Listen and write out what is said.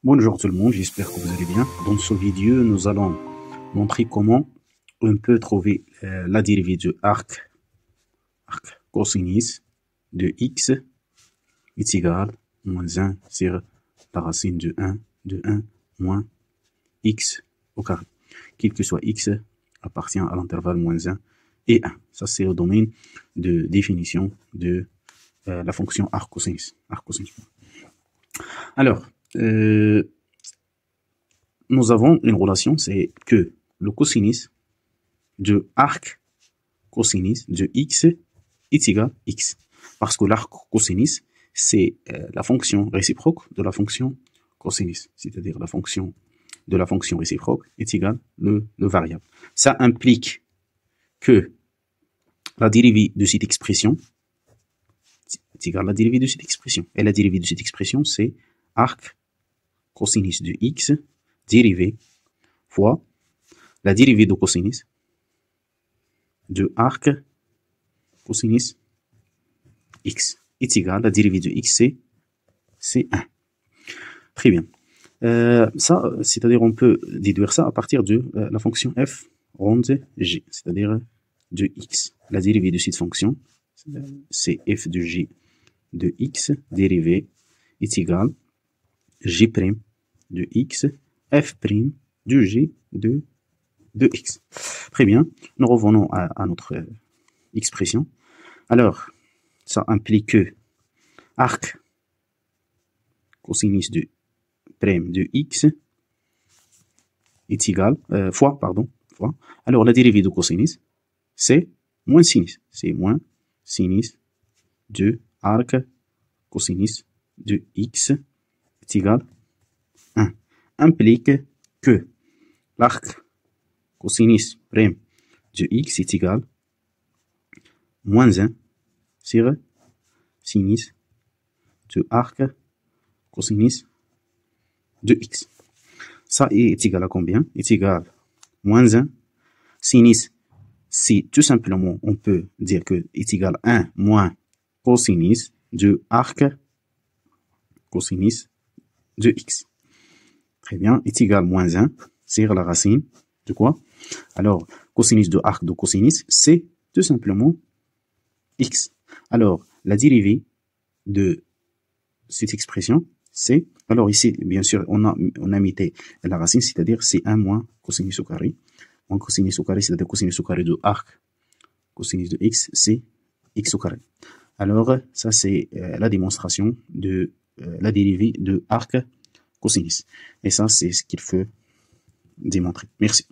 Bonjour tout le monde, j'espère que vous allez bien. Dans ce vidéo, nous allons montrer comment on peut trouver la dérivée de arc cosinus de x est égal à moins 1 sur la racine de 1 moins x au carré. Quel que soit x appartient à l'intervalle moins 1 et 1. Ça, c'est le domaine de définition de la fonction arc cosinus. Alors, nous avons une relation, c'est que le cosinus de arc cosinus de x est égal à x. Parce que l'arc cosinus, c'est la fonction réciproque de la fonction cosinus. C'est-à-dire la fonction de la fonction réciproque est égale le variable. Ça implique que la dérivée de cette expression est égale à la dérivée de cette expression. Et la dérivée de cette expression, c'est arc cosinus de x dérivée fois la dérivée de cosinus de arc cosinus x est égal à la dérivée de x, c'est 1. Très bien. Ça, c'est-à-dire on peut déduire ça à partir de la fonction f ronde g, c'est-à-dire de x. La dérivée de cette fonction, c'est f de g de x dérivée est égal à g' de x, f' de g de x. Très bien. Nous revenons à notre expression. Alors, ça implique que arc cosinus de prime de x est égal, fois. Alors, la dérivée de cosinus, c'est moins sinus. C'est moins sinus de arc cosinus de x est égal à 1. Implique que l'arc cosinus prime de x est égal à moins 1 sur sinus de arc cosinus de x. Ça est égal à combien? Est égal à moins 1 sinus. Si tout simplement on peut dire que est égal à 1 moins cosinus de arc cosinus de x. Très bien, est égal à moins 1 sur la racine de quoi? Alors, cosinus de arc de cosinus, c'est tout simplement x. Alors, la dérivée de cette expression, c'est, alors ici, bien sûr, on a mis la racine, c'est-à-dire c'est 1 moins cosinus au carré. Moins cosinus au carré, c'est-à-dire cosinus au carré de arc cosinus de x, c'est x au carré. Alors, ça, c'est la démonstration de la dérivée de arc cosinus. Et ça, c'est ce qu'il faut démontrer. Merci.